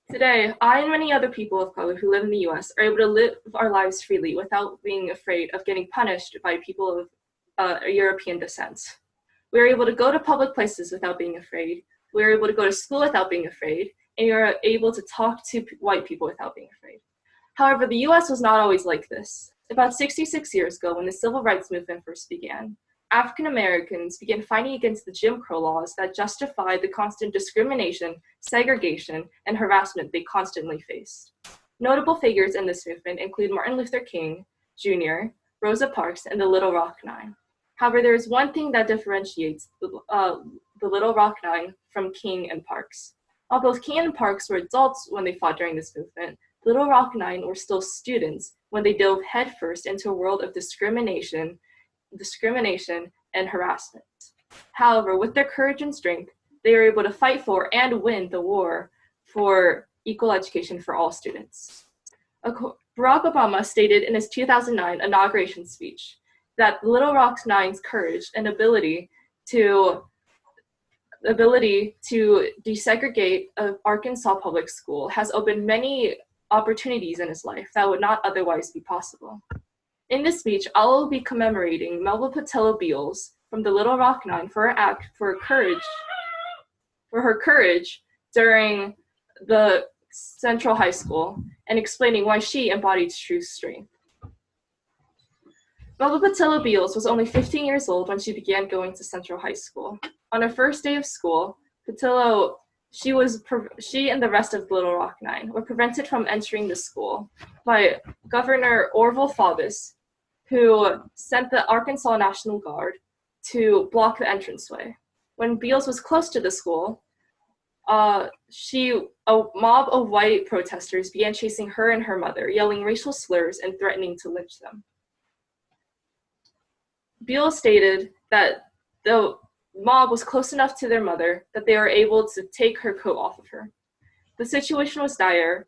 Today, I and many other people of color who live in the US are able to live our lives freely without being afraid of getting punished by people of European descent. We are able to go to public places without being afraid. We are able to go to school without being afraid, and we are able to talk to white people without being afraid. However, the US was not always like this. About 66 years ago, when the civil rights movement first began, African Americans began fighting against the Jim Crow laws that justified the constant discrimination, segregation, and harassment they constantly faced. Notable figures in this movement include Martin Luther King Jr., Rosa Parks, and the Little Rock Nine. However, there is one thing that differentiates the Little Rock Nine from King and Parks. Although King and Parks were adults when they fought during this movement, Little Rock Nine were still students when they dove headfirst into a world of discrimination, and harassment. However, with their courage and strength, they were able to fight for and win the war for equal education for all students. Barack Obama stated in his 2009 inauguration speech that Little Rock Nine's courage and ability to desegregate Arkansas public school has opened many opportunities in his life that would not otherwise be possible. In this speech, I will be commemorating Melba Patillo Beals from the Little Rock Nine for her courage during the Central High School and explaining why she embodied true strength. Melba Patillo Beals was only 15 years old when she began going to Central High School. On her first day of school, she and the rest of the Little Rock Nine were prevented from entering the school by Governor Orville Faubus, who sent the Arkansas National Guard to block the entranceway. When Beals was close to the school, a mob of white protesters began chasing her and her mother, yelling racial slurs and threatening to lynch them. Beals stated that the mob was close enough to their mother that they were able to take her coat off of her. The situation was dire,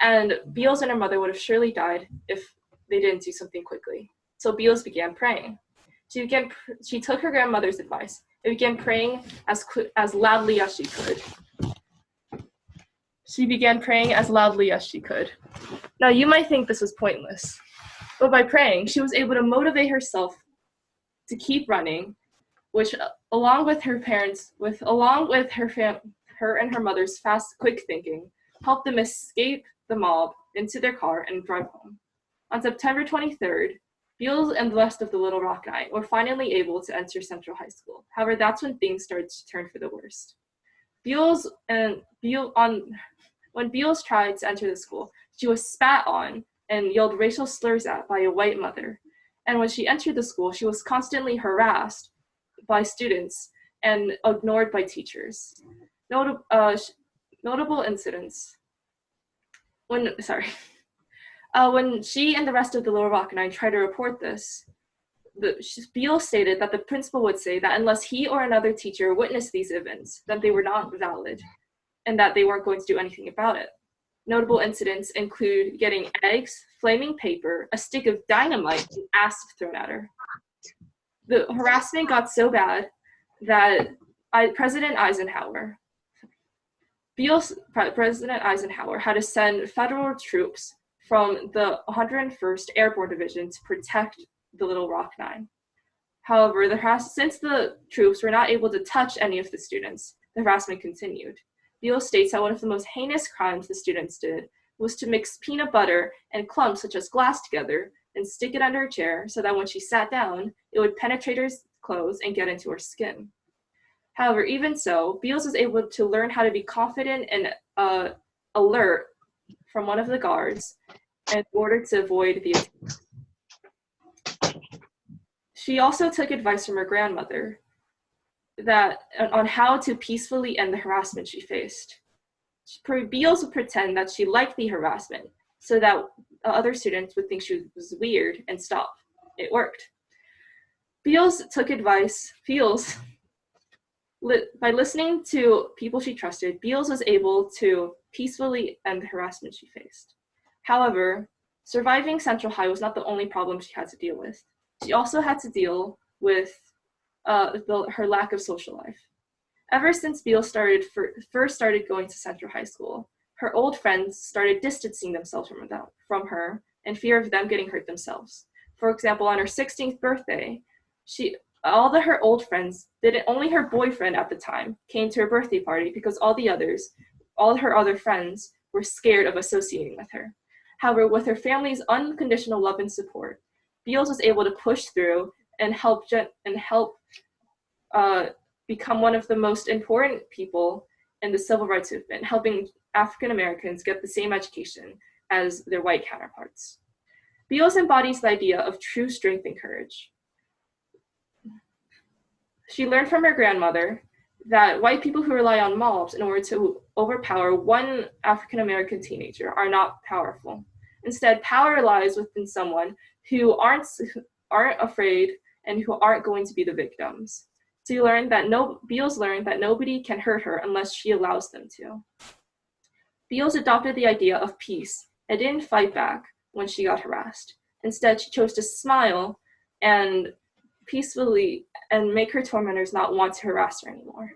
and Beals and her mother would have surely died if they didn't do something quickly. So Beals began praying. She took her grandmother's advice and began praying as loudly as she could. Now, you might think this was pointless, but by praying, she was able to motivate herself to keep running, which, along with her and her mother's fast, quick thinking, helped them escape the mob into their car and drive home. On September 23rd, Beals and the rest of the Little Rock Nine were finally able to enter Central High School. However, that's when things started to turn for the worst. When Beals tried to enter the school, she was spat on and yelled racial slurs at by a white mother. And when she entered the school, she was constantly harassed by students and ignored by teachers. Notable incidents. When she and the rest of the Little Rock Nine tried to report this, Beals stated that the principal would say that unless he or another teacher witnessed these events, that they were not valid and that they weren't going to do anything about it. Notable incidents include getting eggs, flaming paper, a stick of dynamite, and acid thrown at her. The harassment got so bad that President Eisenhower had to send federal troops from the 101st Airborne Division to protect the Little Rock Nine. However, since the troops were not able to touch any of the students, the harassment continued. Beals states that one of the most heinous crimes the students did was to mix peanut butter and clumps such as glass together and stick it under her chair so that when she sat down, it would penetrate her clothes and get into her skin. However, even so, Beals was able to learn how to be confident and alert from one of the guards in order to avoid the attack. She also took advice from her grandmother on how to peacefully end the harassment she faced. Beals would pretend that she liked the harassment so that other students would think she was weird and stop. It worked. By listening to people she trusted, Beals was able to peacefully end the harassment she faced. However, surviving Central High was not the only problem she had to deal with. She also had to deal with her lack of social life. Ever since Beals first started going to Central High School, her old friends started distancing themselves from her in fear of them getting hurt themselves. For example, on her 16th birthday, her old friends didn't. Only her boyfriend at the time came to her birthday party because all her other friends, were scared of associating with her. However, with her family's unconditional love and support, Beals was able to push through and help become one of the most important people in the civil rights movement, helping African Americans get the same education as their white counterparts. Beals embodies the idea of true strength and courage. She learned from her grandmother that white people who rely on mobs in order to overpower one African American teenager are not powerful. Instead, power lies within someone who aren't afraid and who aren't going to be the victims. So Beals learned that nobody can hurt her unless she allows them to. Beals adopted the idea of peace and didn't fight back when she got harassed. Instead, she chose to smile and peacefully and make her tormentors not want to harass her anymore.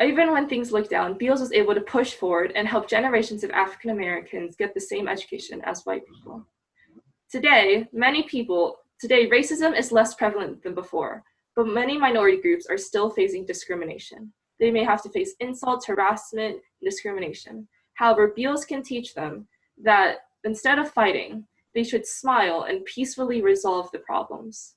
Even when things looked down, Beals was able to push forward and help generations of African Americans get the same education as white people. Today, racism is less prevalent than before, but many minority groups are still facing discrimination. They may have to face insults, harassment, and discrimination. However, Beals can teach them that instead of fighting, they should smile and peacefully resolve the problems.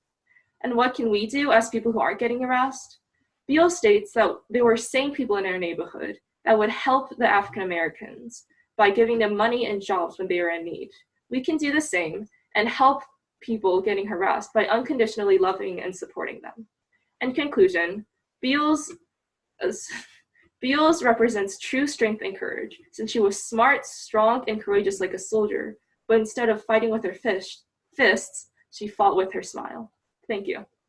And what can we do as people who aren't getting harassed? Beals states that there were sane people in our neighborhood that would help the African Americans by giving them money and jobs when they are in need. We can do the same and help people getting harassed by unconditionally loving and supporting them. In conclusion, Beals represents true strength and courage, since she was smart, strong, and courageous like a soldier, but instead of fighting with her fists, she fought with her smile. Thank you.